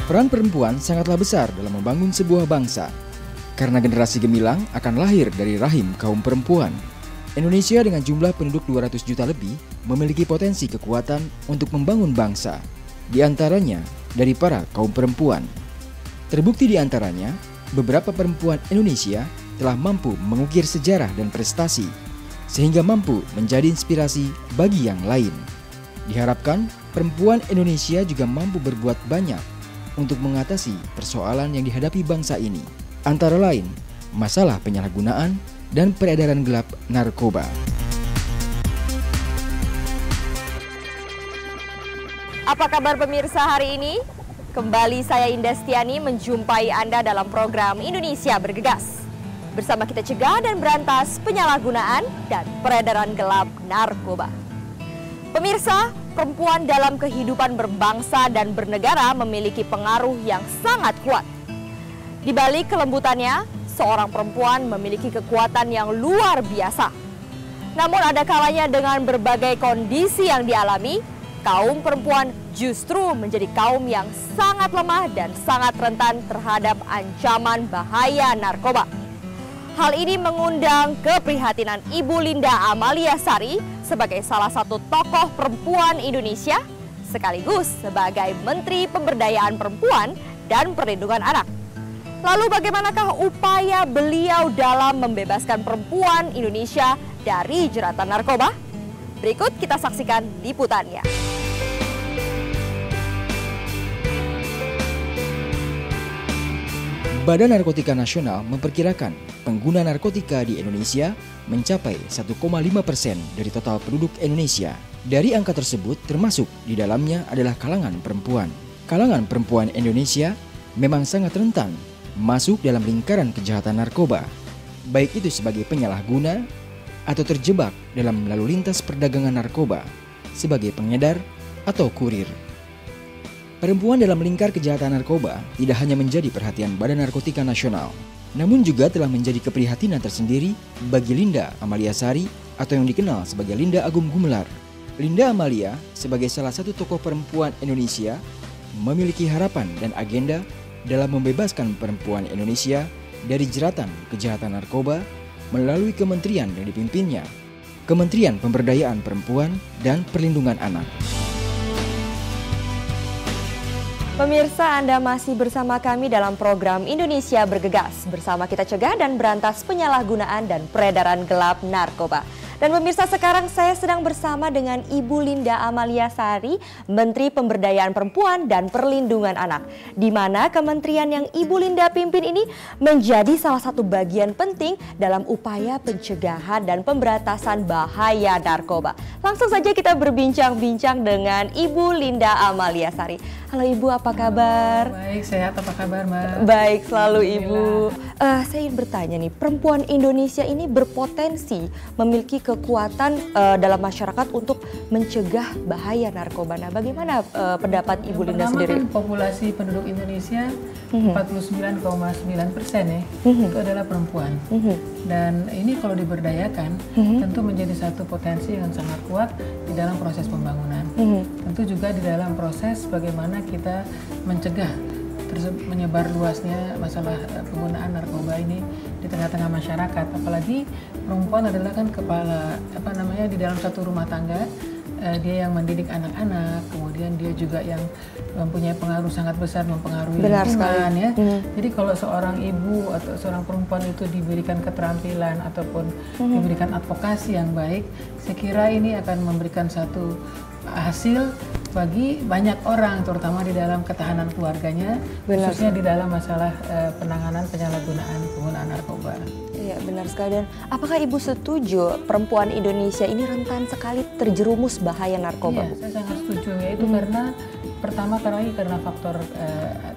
Peran perempuan sangatlah besar dalam membangun sebuah bangsa. Karena generasi gemilang akan lahir dari rahim kaum perempuan. Indonesia dengan jumlah penduduk 200 juta lebih memiliki potensi kekuatan untuk membangun bangsa. Di antaranya dari para kaum perempuan. Terbukti di antaranya, beberapa perempuan Indonesia telah mampu mengukir sejarah dan prestasi, sehingga mampu menjadi inspirasi bagi yang lain. Diharapkan perempuan Indonesia juga mampu berbuat banyak untuk mengatasi persoalan yang dihadapi bangsa ini, antara lain masalah penyalahgunaan dan peredaran gelap narkoba. Apa kabar pemirsa hari ini? Kembali saya Indah Stiani menjumpai Anda dalam program Indonesia Bergegas. Bersama kita cegah dan berantas penyalahgunaan dan peredaran gelap narkoba. Pemirsa, perempuan dalam kehidupan berbangsa dan bernegara memiliki pengaruh yang sangat kuat. Di balik kelembutannya, seorang perempuan memiliki kekuatan yang luar biasa. Namun ada kalanya dengan berbagai kondisi yang dialami, kaum perempuan justru menjadi kaum yang sangat lemah dan sangat rentan terhadap ancaman bahaya narkoba. Hal ini mengundang keprihatinan Ibu Linda Amalia Sari sebagai salah satu tokoh perempuan Indonesia, sekaligus sebagai Menteri Pemberdayaan Perempuan dan Perlindungan Anak. Lalu bagaimanakah upaya beliau dalam membebaskan perempuan Indonesia dari jeratan narkoba? Berikut kita saksikan liputannya. Badan Narkotika Nasional memperkirakan pengguna narkotika di Indonesia mencapai 1,5% dari total penduduk Indonesia. Dari angka tersebut termasuk di dalamnya adalah kalangan perempuan. Kalangan perempuan Indonesia memang sangat rentan masuk dalam lingkaran kejahatan narkoba, baik itu sebagai penyalahguna atau terjebak dalam lalu lintas perdagangan narkoba sebagai pengedar atau kurir. Perempuan dalam lingkar kejahatan narkoba tidak hanya menjadi perhatian Badan Narkotika Nasional, namun juga telah menjadi keprihatinan tersendiri bagi Linda Amalia Sari atau yang dikenal sebagai Linda Agung Gumelar. Linda Amalia sebagai salah satu tokoh perempuan Indonesia memiliki harapan dan agenda dalam membebaskan perempuan Indonesia dari jeratan kejahatan narkoba melalui kementerian yang dipimpinnya, Kementerian Pemberdayaan Perempuan dan Perlindungan Anak. Pemirsa, Anda masih bersama kami dalam program Indonesia Bergegas. Bersama kita cegah dan berantas penyalahgunaan dan peredaran gelap narkoba. Dan pemirsa, sekarang saya sedang bersama dengan Ibu Linda Amalia Sari, Menteri Pemberdayaan Perempuan dan Perlindungan Anak. Di mana kementerian yang Ibu Linda pimpin ini menjadi salah satu bagian penting dalam upaya pencegahan dan pemberantasan bahaya narkoba. Langsung saja kita berbincang-bincang dengan Ibu Linda Amalia Sari. Halo Ibu, apa kabar? Baik, sehat, apa kabar Mbak? Baik, selalu Ibu. Saya ingin bertanya nih, perempuan Indonesia ini berpotensi memiliki kekuatan dalam masyarakat untuk mencegah bahaya narkoba. Nah, bagaimana pendapat Ibu Linda sendiri? Kan populasi penduduk Indonesia 49,9% ya, itu adalah perempuan. Dan ini kalau diberdayakan, tentu menjadi satu potensi yang sangat kuat di dalam proses pembangunan. Tentu juga di dalam proses bagaimana kita mencegah menyebar luasnya masalah penggunaan narkoba ini di tengah-tengah masyarakat. Apalagi perempuan adalah kan kepala di dalam satu rumah tangga, dia yang mendidik anak-anak, kemudian dia juga yang mempunyai pengaruh sangat besar mempengaruhi lingkungan ya. Jadi kalau seorang ibu atau seorang perempuan itu diberikan keterampilan ataupun diberikan advokasi yang baik, saya kira ini akan memberikan satu hasil bagi banyak orang, terutama di dalam ketahanan keluarganya, khususnya di dalam masalah penanganan penyalahgunaan penggunaan narkoba. Iya, benar sekali. Dan apakah Ibu setuju perempuan Indonesia ini rentan sekali terjerumus bahaya narkoba? Iya, saya sangat setuju ya, itu karena pertama karena faktor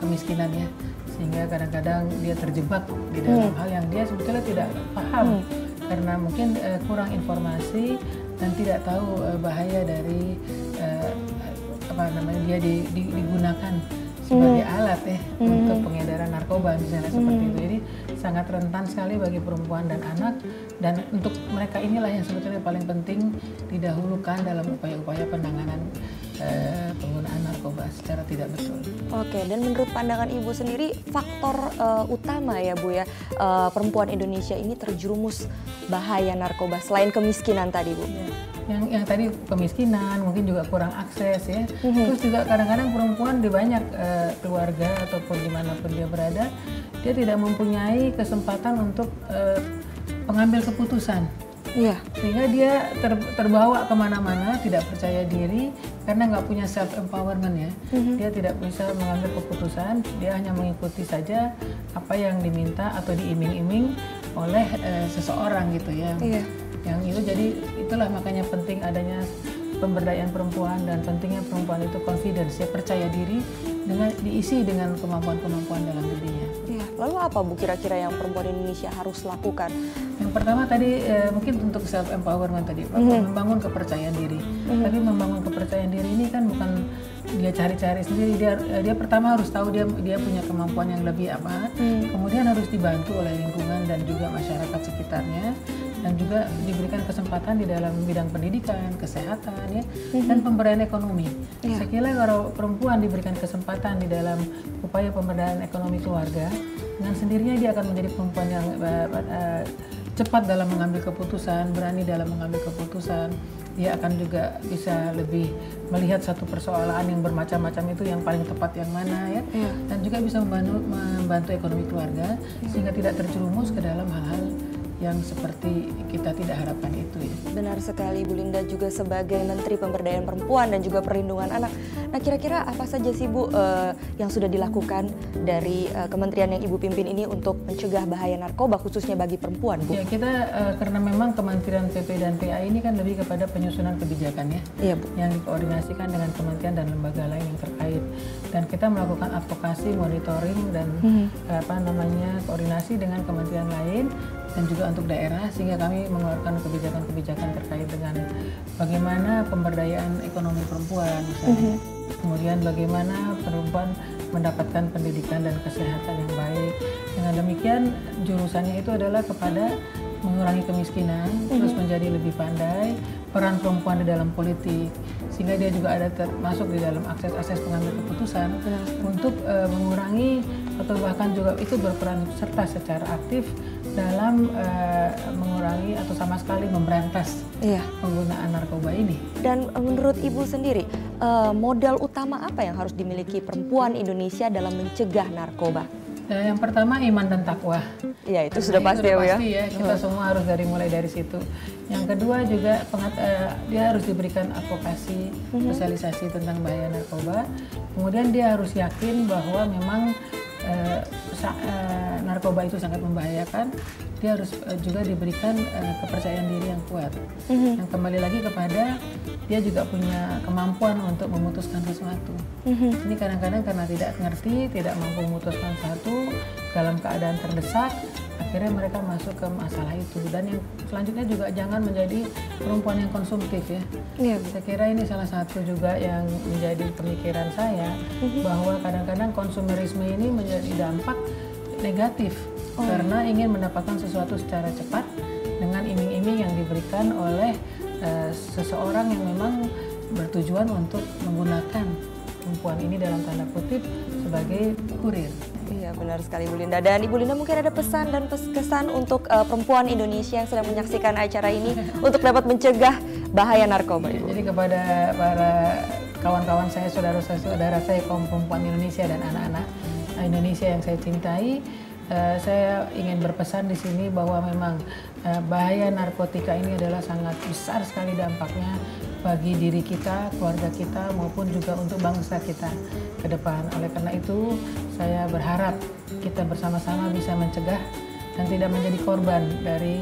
kemiskinannya, sehingga kadang-kadang dia terjebak di dalam hal yang dia sebetulnya tidak paham karena mungkin kurang informasi dan tidak tahu bahaya dari dia digunakan sebagai alat ya untuk pengedaran narkoba misalnya seperti itu. Jadi sangat rentan sekali bagi perempuan dan anak, dan untuk mereka inilah yang sebetulnya paling penting didahulukan dalam upaya-upaya penanganan penggunaan narkoba secara tidak betul. Oke, dan menurut pandangan Ibu sendiri, faktor utama ya Bu ya, perempuan Indonesia ini terjerumus bahaya narkoba selain kemiskinan tadi Bu? Ya. Yang tadi kemiskinan, mungkin juga kurang akses ya. Terus juga kadang-kadang perempuan di banyak keluarga ataupun dimanapun dia berada, dia tidak mempunyai kesempatan untuk pengambil keputusan. Iya. Sehingga dia terbawa kemana-mana, tidak percaya diri karena nggak punya self empowerment ya. Dia tidak bisa mengambil keputusan, dia hanya mengikuti saja apa yang diminta atau diiming-iming oleh seseorang gitu ya. Iya. Yang itu jadi itulah makanya penting adanya pemberdayaan perempuan dan pentingnya perempuan itu confidence ya, percaya diri dengan diisi dengan kemampuan-kemampuan dalam dirinya. Iya. Lalu apa Bu kira-kira yang perempuan Indonesia harus lakukan? Yang pertama tadi mungkin untuk self empowerment tadi, membangun kepercayaan diri. Tapi membangun kepercayaan diri ini kan bukan dia cari-cari sendiri. Dia pertama harus tahu dia punya kemampuan yang lebih apa. Kemudian harus dibantu oleh lingkungan dan juga masyarakat sekitarnya, dan juga diberikan kesempatan di dalam bidang pendidikan, kesehatan ya, dan pemberdayaan ekonomi. Yeah. Saya kira kalau perempuan diberikan kesempatan di dalam upaya pemberdayaan ekonomi keluarga, dengan sendirinya dia akan menjadi perempuan yang cepat dalam mengambil keputusan, berani dalam mengambil keputusan. Dia akan juga bisa lebih melihat satu persoalan yang bermacam-macam itu yang paling tepat yang mana ya, dan juga bisa membantu ekonomi keluarga sehingga tidak terjerumus ke dalam hal-hal yang seperti kita tidak harapkan itu ya. Benar sekali, Bu Linda juga sebagai Menteri Pemberdayaan Perempuan dan juga Perlindungan Anak. Nah, kira-kira apa saja sih Bu yang sudah dilakukan dari kementerian yang Ibu pimpin ini untuk mencegah bahaya narkoba khususnya bagi perempuan, Bu? Ya, kita karena memang Kementerian PP dan PA ini kan lebih kepada penyusunan kebijakan ya, Iya, Bu. yang dikoordinasikan dengan kementerian dan lembaga lain yang terkait. Dan kita melakukan advokasi, monitoring dan koordinasi dengan kementerian lain dan juga untuk daerah, sehingga kami mengeluarkan kebijakan-kebijakan terkait dengan bagaimana pemberdayaan ekonomi perempuan misalnya. Kemudian bagaimana perempuan mendapatkan pendidikan dan kesehatan yang baik. Dengan demikian jurusannya itu adalah kepada mengurangi kemiskinan, terus menjadi lebih pandai, peran perempuan di dalam politik, sehingga dia juga ada termasuk di dalam akses pengambil keputusan untuk mengurangi atau bahkan juga itu berperan serta secara aktif dalam mengurangi atau sama sekali memberantas penggunaan narkoba ini. Dan menurut Ibu sendiri, modal utama apa yang harus dimiliki perempuan Indonesia dalam mencegah narkoba? Yang pertama iman dan takwa. Ya, itu sudah pasti ya. Kita semua harus mulai dari situ. Yang kedua juga dia harus diberikan advokasi, sosialisasi tentang bahaya narkoba. Kemudian dia harus yakin bahwa memang narkoba itu sangat membahayakan. Dia harus juga diberikan kepercayaan diri yang kuat. Yang kembali lagi kepada dia juga punya kemampuan untuk memutuskan sesuatu. Ini kadang-kadang karena tidak ngerti, tidak mampu memutuskan satu dalam keadaan terdesak, akhirnya mereka masuk ke masalah itu. Dan yang selanjutnya juga jangan menjadi perempuan yang konsumtif ya. Saya kira ini salah satu juga yang menjadi pemikiran saya, bahwa kadang-kadang konsumerisme ini menjadi dampak negatif karena ingin mendapatkan sesuatu secara cepat dengan iming-iming yang diberikan oleh seseorang yang memang bertujuan untuk menggunakan perempuan ini dalam tanda kutip sebagai kurir. Iya, benar sekali Bu Linda. Dan Ibu Linda mungkin ada pesan dan kesan untuk perempuan Indonesia yang sedang menyaksikan acara ini untuk dapat mencegah bahaya narkoba, Ibu. Jadi kepada para kawan-kawan saya, saudara-saudara saya, kaum perempuan Indonesia dan anak-anak Indonesia yang saya cintai, saya ingin berpesan di sini bahwa memang bahaya narkotika ini adalah sangat besar sekali dampaknya bagi diri kita, keluarga kita, maupun juga untuk bangsa kita ke depan. Oleh karena itu, saya berharap kita bersama-sama bisa mencegah dan tidak menjadi korban dari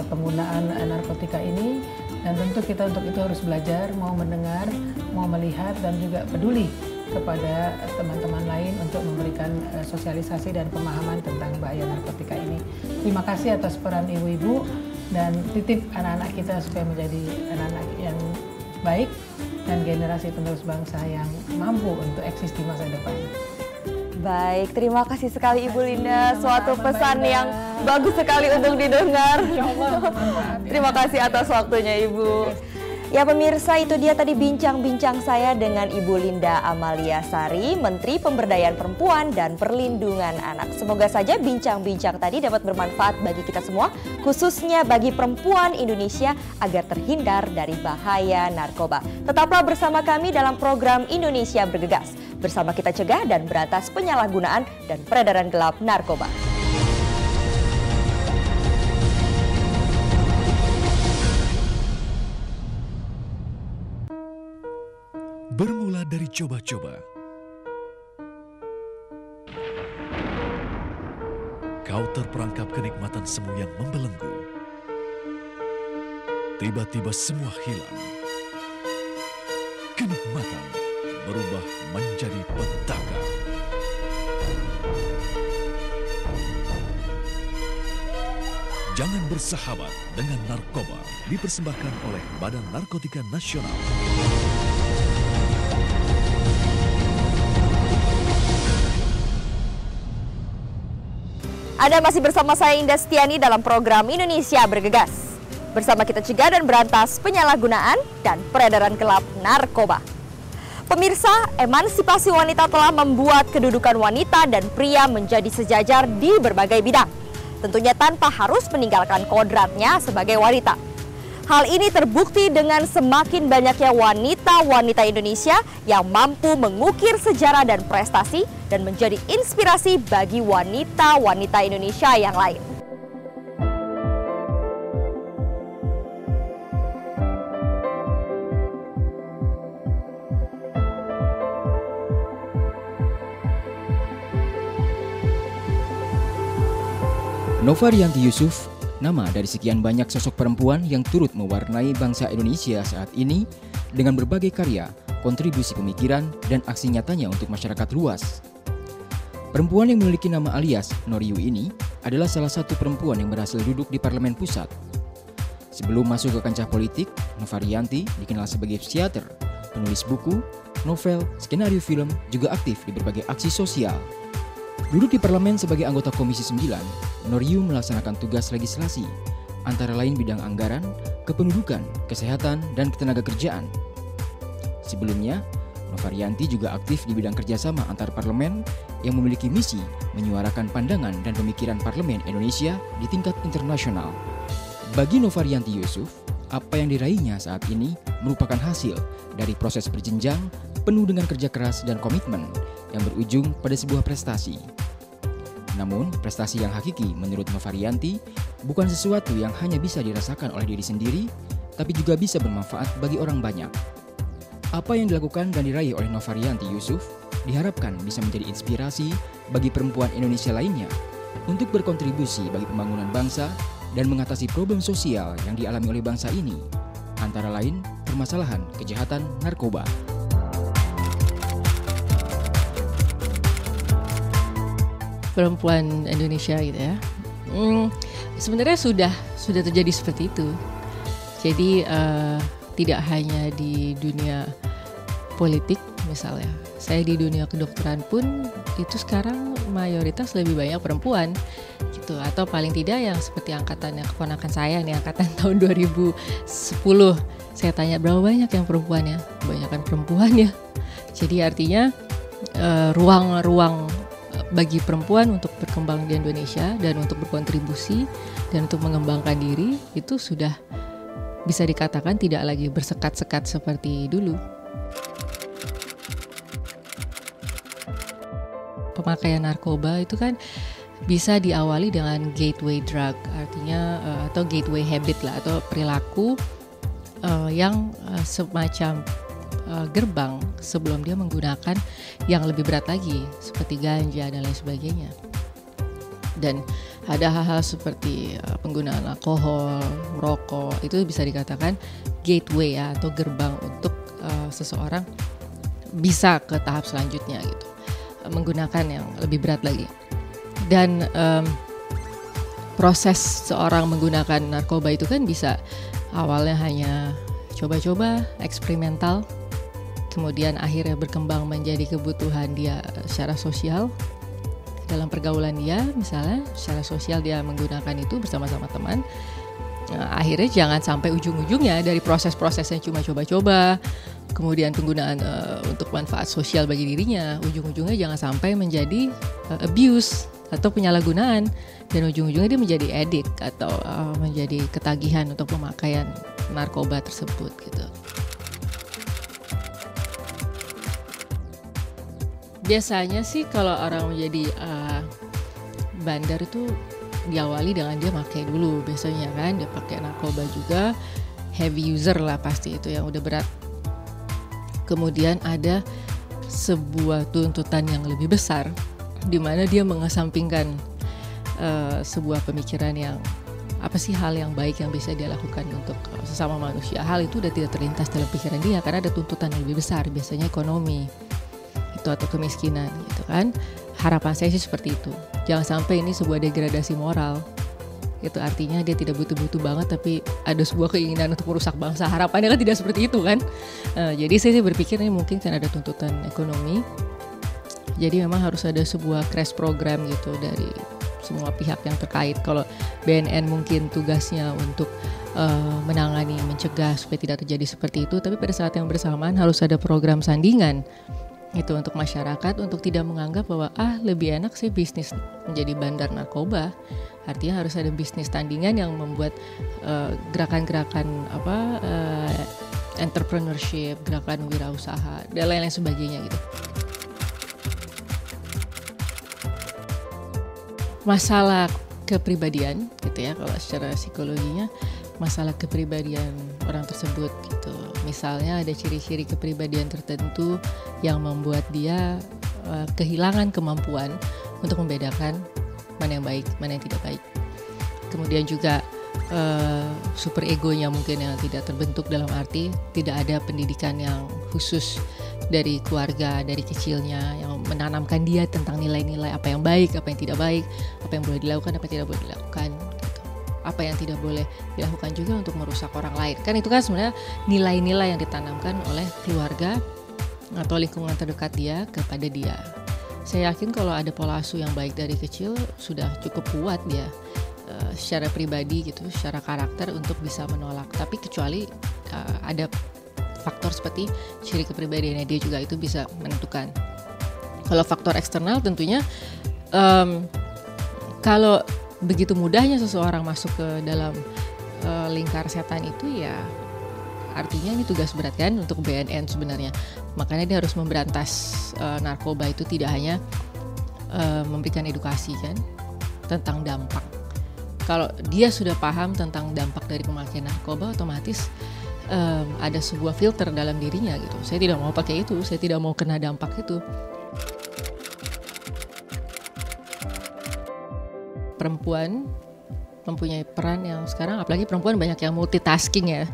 penggunaan narkotika ini. Dan tentu kita untuk itu harus belajar, mau mendengar, mau melihat, dan juga peduli kepada teman-teman lain untuk memberikan sosialisasi dan pemahaman tentang bahaya narkotika ini. Terima kasih atas peran ibu-ibu dan titip anak-anak kita supaya menjadi anak-anak yang baik dan generasi penerus bangsa yang mampu untuk eksis di masa depan. Baik, terima kasih sekali Ibu Linda. Suatu pesan yang bagus sekali untuk didengar. Terima kasih atas waktunya Ibu. Ya pemirsa, itu dia tadi bincang-bincang saya dengan Ibu Linda Amalia Sari, Menteri Pemberdayaan Perempuan dan Perlindungan Anak. Semoga saja bincang-bincang tadi dapat bermanfaat bagi kita semua, khususnya bagi perempuan Indonesia agar terhindar dari bahaya narkoba. Tetaplah bersama kami dalam program Indonesia Bergegas. Bersama kita cegah dan berantas penyalahgunaan dan peredaran gelap narkoba. Bermula dari coba-coba, kau terperangkap kenikmatan semu yang membelenggu. Tiba-tiba semua hilang. Kenikmatan berubah menjadi petaka. Jangan bersahabat dengan narkoba, dipersembahkan oleh Badan Narkotika Nasional. Anda masih bersama saya Indastiani dalam program Indonesia Bergegas. Bersama kita cegah dan berantas penyalahgunaan dan peredaran gelap narkoba. Pemirsa, emansipasi wanita telah membuat kedudukan wanita dan pria menjadi sejajar di berbagai bidang. Tentunya tanpa harus meninggalkan kodratnya sebagai wanita. Hal ini terbukti dengan semakin banyaknya wanita-wanita Indonesia yang mampu mengukir sejarah dan prestasi dan menjadi inspirasi bagi wanita-wanita Indonesia yang lain. Nova Rianti Yusuf, nama dari sekian banyak sosok perempuan yang turut mewarnai bangsa Indonesia saat ini dengan berbagai karya, kontribusi pemikiran, dan aksi nyatanya untuk masyarakat luas. Perempuan yang memiliki nama alias Noriu ini adalah salah satu perempuan yang berhasil duduk di Parlemen Pusat. Sebelum masuk ke kancah politik, Nova Rianti dikenal sebagai psikiater, penulis buku, novel, skenario film, juga aktif di berbagai aksi sosial. Duduk di parlemen sebagai anggota Komisi 9, Noriu melaksanakan tugas legislasi, antara lain bidang anggaran, kependudukan, kesehatan, dan ketenagakerjaan. Sebelumnya, Nova Rianti juga aktif di bidang kerjasama antar parlemen yang memiliki misi menyuarakan pandangan dan pemikiran parlemen Indonesia di tingkat internasional. Bagi Nova Rianti Yusuf, apa yang diraihnya saat ini merupakan hasil dari proses berjenjang penuh dengan kerja keras dan komitmen yang berujung pada sebuah prestasi. Namun, prestasi yang hakiki menurut Nova Rianti bukan sesuatu yang hanya bisa dirasakan oleh diri sendiri, tapi juga bisa bermanfaat bagi orang banyak. Apa yang dilakukan dan diraih oleh Nova Rianti Yusuf diharapkan bisa menjadi inspirasi bagi perempuan Indonesia lainnya untuk berkontribusi bagi pembangunan bangsa dan mengatasi problem sosial yang dialami oleh bangsa ini, antara lain permasalahan kejahatan narkoba. Perempuan Indonesia gitu ya, sebenarnya sudah terjadi seperti itu. Jadi tidak hanya di dunia politik misalnya, saya di dunia kedokteran pun itu sekarang mayoritas lebih banyak perempuan gitu, atau paling tidak yang seperti angkatannya keponakan saya nih, angkatan tahun 2010. Saya tanya berapa banyak yang perempuannya, kebanyakan perempuan ya. Jadi artinya ruang-ruang bagi perempuan untuk berkembang di Indonesia dan untuk berkontribusi dan untuk mengembangkan diri itu sudah bisa dikatakan tidak lagi bersekat-sekat seperti dulu. Pemakaian narkoba itu kan bisa diawali dengan gateway drug, artinya atau gateway habit lah, atau perilaku yang semacam gerbang sebelum dia menggunakan yang lebih berat lagi seperti ganja dan lain sebagainya. Dan ada hal-hal seperti penggunaan alkohol, rokok, itu bisa dikatakan gateway ya, atau gerbang untuk seseorang bisa ke tahap selanjutnya gitu, menggunakan yang lebih berat lagi. Dan proses seorang menggunakan narkoba itu kan bisa awalnya hanya coba-coba, eksperimental, kemudian akhirnya berkembang menjadi kebutuhan dia secara sosial. Dalam pergaulan dia misalnya secara sosial dia menggunakan itu bersama-sama teman, Nah, akhirnya jangan sampai ujung-ujungnya dari proses-proses yang cuma coba-coba, kemudian penggunaan untuk manfaat sosial bagi dirinya, ujung-ujungnya jangan sampai menjadi abuse atau penyalahgunaan, dan ujung-ujungnya dia menjadi addict atau menjadi ketagihan untuk pemakaian narkoba tersebut gitu. Biasanya sih kalau orang menjadi bandar itu diawali dengan dia pakai dulu, biasanya kan dia pakai narkoba juga, heavy user lah pasti itu yang udah berat. Kemudian ada sebuah tuntutan yang lebih besar, di mana dia mengesampingkan sebuah pemikiran yang apa sih hal yang baik yang bisa dia lakukan untuk sesama manusia. Hal itu udah tidak terlintas dalam pikiran dia karena ada tuntutan yang lebih besar, biasanya ekonomi itu atau kemiskinan gitu kan. Harapan saya sih seperti itu. Jangan sampai ini sebuah degradasi moral. Itu artinya dia tidak butuh-butuh banget tapi ada sebuah keinginan untuk merusak bangsa. Harapannya kan tidak seperti itu kan. Jadi saya sih berpikir ini mungkin kan ada tuntutan ekonomi. Jadi memang harus ada sebuah crash program gitu dari semua pihak yang terkait. Kalau BNN mungkin tugasnya untuk menangani, mencegah supaya tidak terjadi seperti itu. Tapi pada saat yang bersamaan harus ada program sandingan itu untuk masyarakat, untuk tidak menganggap bahwa lebih enak sih bisnis menjadi bandar narkoba. Artinya harus ada bisnis tandingan yang membuat gerakan-gerakan entrepreneurship, gerakan wirausaha dan lain-lain sebagainya gitu. Masalah kepribadian gitu ya, kalau secara psikologinya masalah kepribadian orang tersebut gitu. Misalnya ada ciri-ciri kepribadian tertentu yang membuat dia kehilangan kemampuan untuk membedakan mana yang baik, mana yang tidak baik. Kemudian juga super egonya mungkin yang tidak terbentuk, dalam arti tidak ada pendidikan yang khusus dari keluarga, dari kecilnya yang menanamkan dia tentang nilai-nilai apa yang baik, apa yang tidak baik, apa yang boleh dilakukan, apa yang tidak boleh dilakukan gitu. Apa yang tidak boleh dilakukan juga untuk merusak orang lain. Kan itu kan sebenarnya nilai-nilai yang ditanamkan oleh keluarga atau lingkungan terdekat dia kepada dia. Saya yakin kalau ada pola asuh yang baik dari kecil sudah cukup kuat dia secara pribadi gitu, secara karakter untuk bisa menolak. Tapi kecuali ada faktor seperti ciri kepribadiannya dia juga itu bisa menentukan. Kalau faktor eksternal tentunya kalau begitu mudahnya seseorang masuk ke dalam lingkar setan itu, ya artinya ini tugas berat kan untuk BNN sebenarnya. Makanya dia harus memberantas narkoba itu tidak hanya memberikan edukasi kan tentang dampak. Kalau dia sudah paham tentang dampak dari pemakaian narkoba, otomatis ada sebuah filter dalam dirinya gitu. Saya tidak mau pakai itu, saya tidak mau kena dampak itu. Perempuan mempunyai peran yang sekarang, apalagi perempuan banyak yang multitasking ya,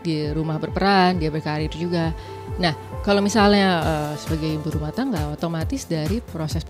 di rumah berperan, dia berkarir juga. Nah, kalau misalnya sebagai ibu rumah tangga, otomatis dari proses